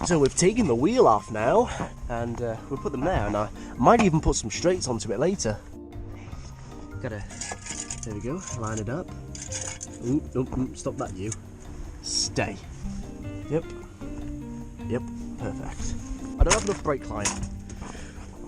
So we've taken the wheel off now, and we'll put them there, and I might even put some straights onto it later. There we go, line it up. Ooh, nope, stop that, you. Stay. Yep, perfect. I don't have enough brake line.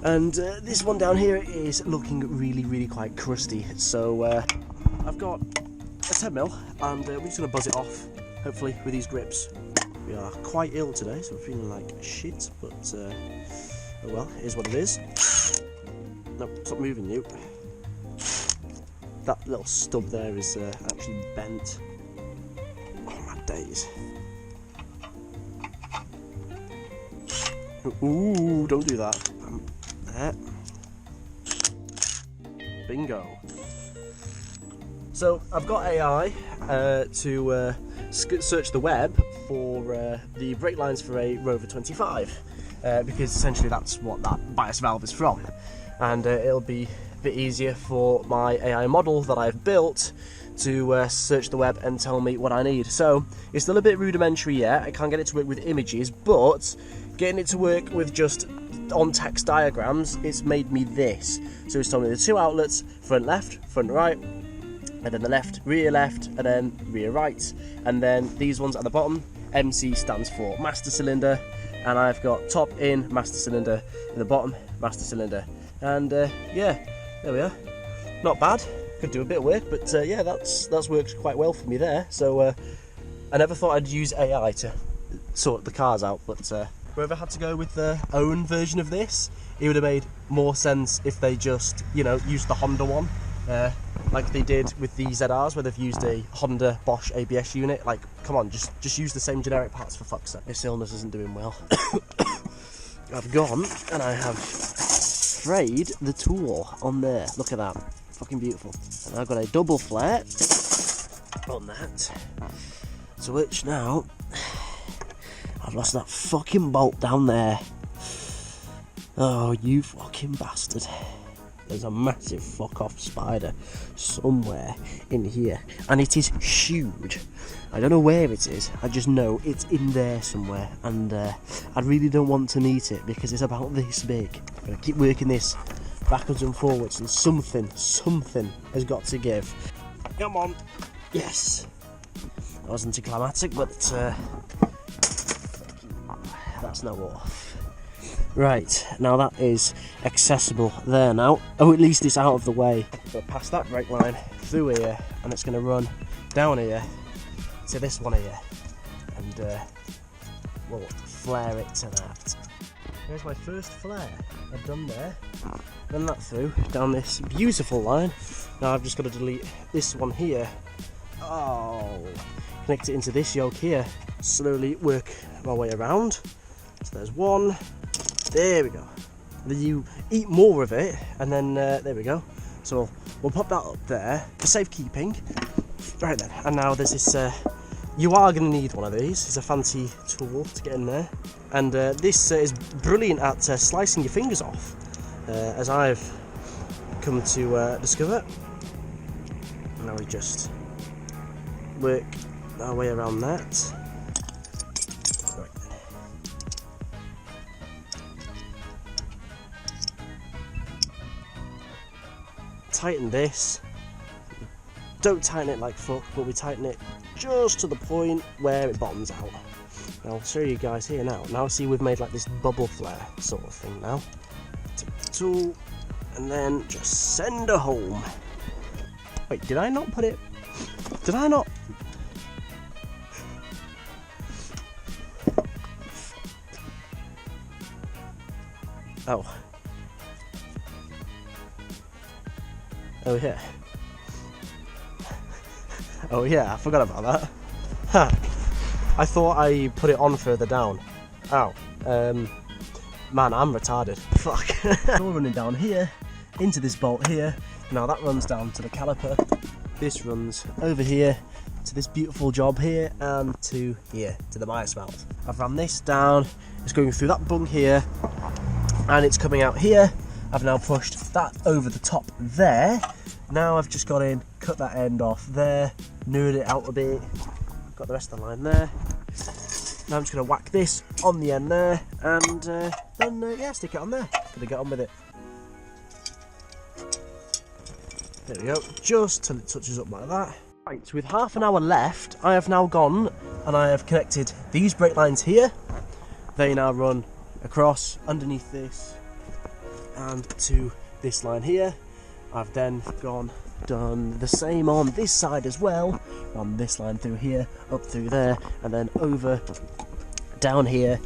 And this one down here is looking really quite crusty. So I've got a 10mm, and we're just going to buzz it off, hopefully, with these grips. We are quite ill today, so we're feeling like shit, but oh well, it is what it is. No, stop moving, you. That little stub there is actually bent. Oh my days. Ooh, don't do that. There. Bingo. So I've got AI to search the web for the brake lines for a Rover 25 because essentially that's what that bias valve is from, and it'll be a bit easier for my AI model that I've built to search the web and tell me what I need. So it's still a bit rudimentary yet, I can't get it to work with images, but getting it to work with just on text diagrams, it's made me this. So it's told me the two outlets, front left, front right, and then the left, and then rear right. And then these ones at the bottom, MC stands for master cylinder, and I've got top in master cylinder, in the bottom master cylinder. And yeah, there we are. Not bad. Could do a bit of work, but yeah, that's worked quite well for me there. So I never thought I'd use AI to sort the cars out, but whoever had to go with their own version of this, it would have made more sense if they just, you know, used the Honda one, like they did with the ZRs, where they've used a Honda Bosch ABS unit. Like, come on, just use the same generic parts for fuck's sake. This illness isn't doing well. I've gone and I have frayed the tool on there. Look at that, fucking beautiful. And I've got a double flare on that, to which now I've lost that fucking bolt down there. Oh, you fucking bastard. There's a massive fuck off spider somewhere in here, and it is huge. I don't know where it is, I just know it's in there somewhere, and I really don't want to meet it because it's about this big. I'm gonna keep working this backwards and forwards, and something has got to give. Come on. Yes. That was anticlimactic, but that's now off. Right, now that is accessible there now. Oh, at least it's out of the way. So past that brake line, through here, and it's going to run down here to this one here, and we'll flare it to that. There's my first flare I've done there. Run that through, down this beautiful line. Now I've just got to delete this one here. Oh, connect it into this yoke here. Slowly work my way around. So there's one. There we go. Then you eat more of it, and then there we go. So we'll pop that up there for safekeeping. Right then, and now there's this. You are going to need one of these. It's a fancy tool to get in there, and this is brilliant at slicing your fingers off, as I've come to discover. Now we just work our way around that. Tighten this. Don't tighten it like fuck, but we tighten it just to the point where it bottoms out. Now I'll show you guys here now. Now see, we've made like this bubble flare sort of thing now. Take the tool and then just send her home. Wait, did I not put it? Did I not? Oh. Oh yeah. Oh yeah, I forgot about that. Ha! I thought I put it on further down. Ow. Man, I'm retarded. Fuck. It's all running down here, into this bolt here. Now that runs down to the caliper. This runs over here to this beautiful job here, and to here, to the bias valve. I've run this down, it's going through that bung here, and it's coming out here. I've now pushed that over the top there. Now I've just got in, cut that end off there, nerd it out a bit, got the rest of the line there. Now I'm just going to whack this on the end there, and then yeah, stick it on there. Gonna get on with it. There we go, just till it touches up like that. Right, with half an hour left, I have now gone and I have connected these brake lines here. They now run across underneath this and to this line here. I've then done the same on this side as well, on this line through here, up through there, and then over down here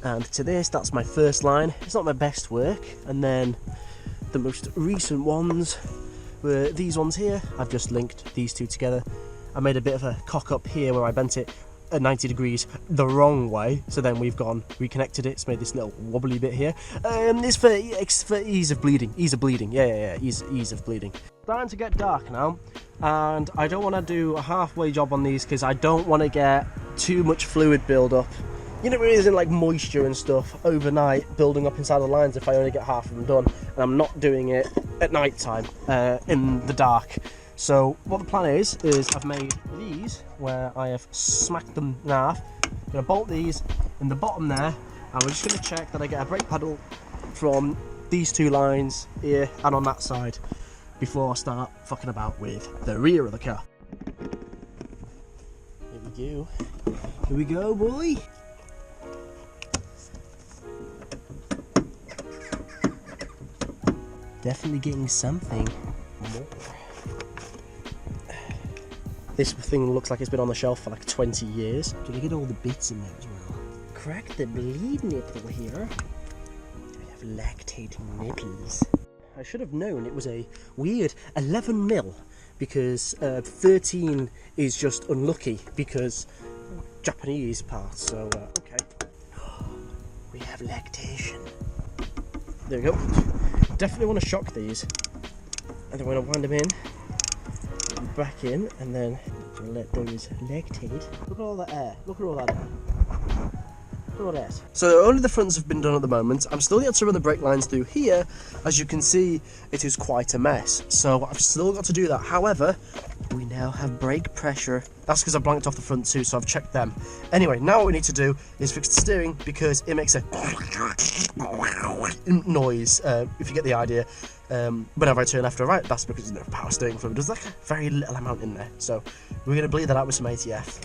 and to this. That's my first line. It's not my best work. And then the most recent ones were these ones here. I've just linked these two together. I made a bit of a cock up here where I bent it at 90 degrees the wrong way, so then we've reconnected it. It's made this little wobbly bit here. It's for ease of bleeding. Ease of bleeding. Yeah. Ease of bleeding. Starting to get dark now, and I don't want to do a halfway job on these because I don't want to get too much fluid build up. You know, it isn't like moisture and stuff overnight building up inside the lines if I only get half of them done, and I'm not doing it at night time in the dark. So what the plan is I've made these where I have smacked them in half. I'm going to bolt these in the bottom there, and we're just going to check that I get a brake pedal from these two lines here and on that side before I start fucking about with the rear of the car. Here we go boy. Definitely getting something more. This thing looks like it's been on the shelf for like 20 years. Did I get all the bits in there as well? Crack the bleed nipple here. I have lactating nipples. I should have known it was a weird 11 mil because 13 is just unlucky because Japanese parts. So okay. We have lactation. There we go. Definitely want to shock these, and then we're going to wind them in. Back in, and then let those lactate. Look at all that air. Look at all that air. Look at all that. So only the fronts have been done at the moment. I'm still yet to run the brake lines through here. As you can see, it is quite a mess. So I've still got to do that. However, we now have brake pressure. That's because I blanked off the front too, so I've checked them. Anyway, now what we need to do is fix the steering because it makes a noise, if you get the idea. Whenever I turn left or right, that's because there's no power steering fluid. There's like a very little amount in there, so we're going to bleed that out with some ATF.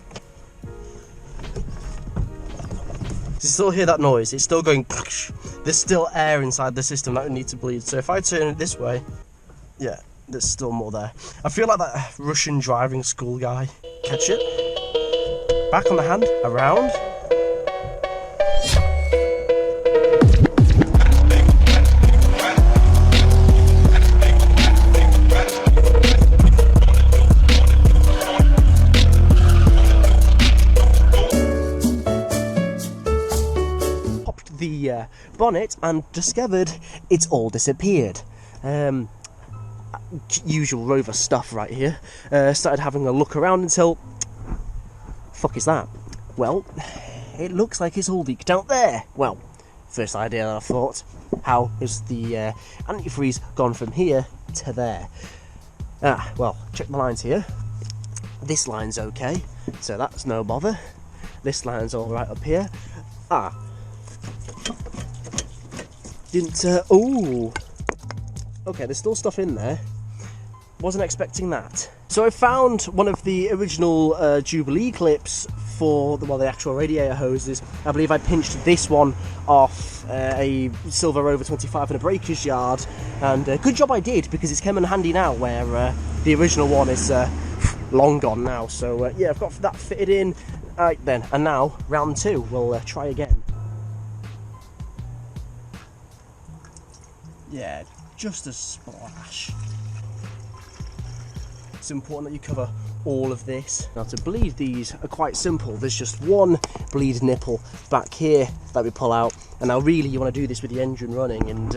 You still hear that noise, it's still going. There's still air inside the system that we need to bleed, so if I turn it this way, yeah, there's still more there. I feel like that Russian driving school guy. Catch it, back on the hand, around. The bonnet and discovered it's all disappeared. Usual Rover stuff right here. Started having a look around until, fuck is that? Well, it looks like it's all leaked out there. Well, first idea that I thought, how is the antifreeze gone from here to there? Well, check the lines here. This line's okay, so that's no bother. This line's all right up here. Oh, okay, there's still stuff in there. Wasn't expecting that. So I found one of the original Jubilee clips for the actual radiator hoses. I believe I pinched this one off a Silver Rover 25 in a breaker's yard, and good job I did because it's come in handy now where the original one is long gone now. So yeah, I've got that fitted in. Right then, and now round two, we'll try again. Yeah, just a splash. It's important that you cover all of this. Now to bleed these are quite simple. There's just one bleed nipple back here that we pull out, and now really you want to do this with the engine running, and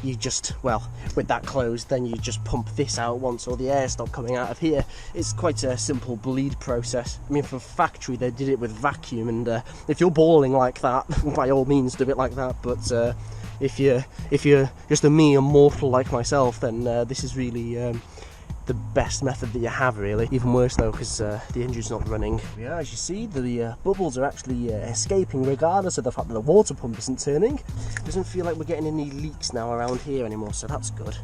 you just, well, with that closed, then you just pump this out once all the air stops coming out of here. It's quite a simple bleed process. I mean, for factory they did it with vacuum, and if you're balling like that, by all means do it like that, but if you're just a mere mortal like myself, then this is really the best method that you have, really. Even worse though, because the engine's not running. Yeah, as you see, the bubbles are actually escaping regardless of the fact that the water pump isn't turning. Doesn't feel like we're getting any leaks now around here anymore, so that's good.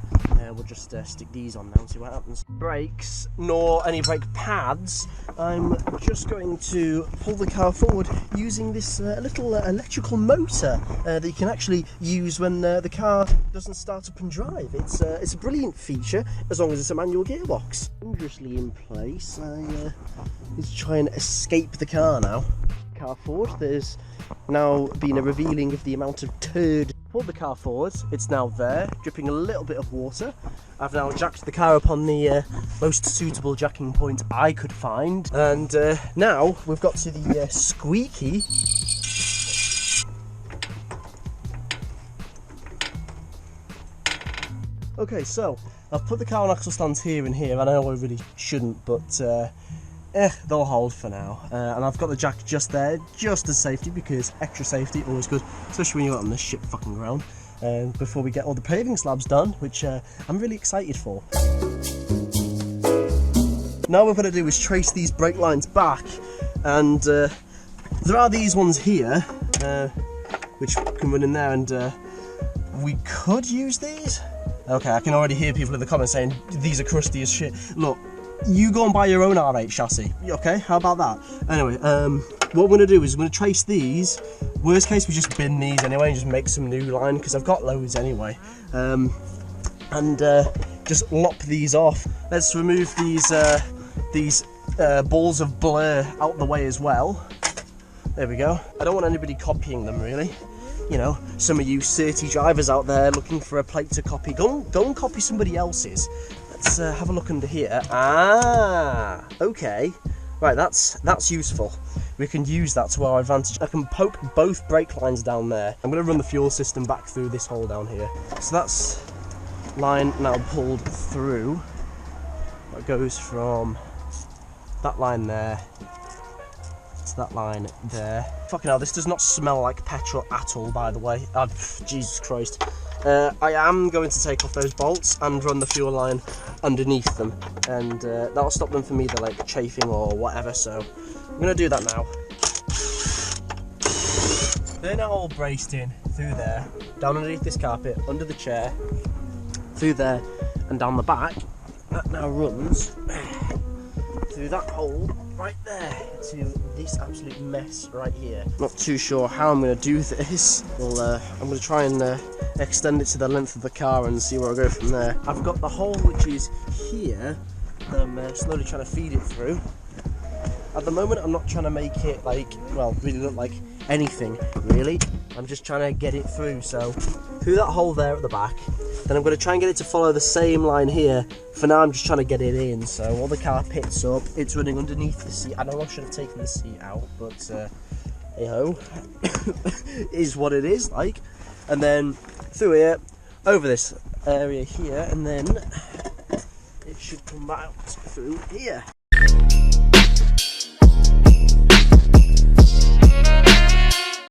We'll just stick these on now and see what happens. Brakes, nor any brake pads. I'm just going to pull the car forward using this little electrical motor that you can actually use when the car doesn't start up and drive. It's a brilliant feature as long as it's a manual gearbox. Dangerously in place. I need to try and escape the car now. Car forward. There's now been a revealing of the amount of turd. Pulled the car forward, it's now there, dripping a little bit of water. I've now jacked the car up on the most suitable jacking point I could find, and now we've got to the squeaky. Okay, so I've put the car on axle stands here and here. I know I really shouldn't, but they'll hold for now. And I've got the jack just there, just as safety, because extra safety, always good, especially when you're on this shit fucking ground. Before we get all the paving slabs done, which I'm really excited for. Now what we're going to do is trace these brake lines back, and there are these ones here, which can run in there, and we could use these. Okay, I can already hear people in the comments saying, these are crusty as shit. Look, you go and buy your own R8 chassis, okay? How about that? Anyway, what we're going to do is we're going to trace these. Worst case, we just bin these anyway and just make some new line, because I've got loads anyway. And just lop these off. Let's remove these balls of blur out the way as well. There we go. I don't want anybody copying them, really. You know, some of you certy drivers out there looking for a plate to copy, go and copy somebody else's. Let's have a look under here. Ah, okay. Right, that's useful. We can use that to our advantage. I can poke both brake lines down there. I'm going to run the fuel system back through this hole down here. So that's line now pulled through. That goes from that line there to that line there. Fucking hell, this does not smell like petrol at all, by the way. Jesus Christ. I am going to take off those bolts and run the fuel line underneath them, and that'll stop them from either like chafing or whatever, so I'm going to do that now. They're now all braced in through there, down underneath this carpet, under the chair, through there and down the back. That now runs through that hole right there to this absolute mess right here. Not too sure how I'm going to do this. Well, I'm going to try and extend it to the length of the car and see where I go from there. I've got the hole which is here that I'm slowly trying to feed it through. At the moment I'm not trying to make it like, well, really look like anything really. I'm just trying to get it through, so through that hole there at the back. Then I'm going to try and get it to follow the same line here. For now I'm just trying to get it in, so while the car pits up, it's running underneath the seat. I know I should have taken the seat out, but hey ho, is what it is like. And then through here, over this area here, and then it should come out through here.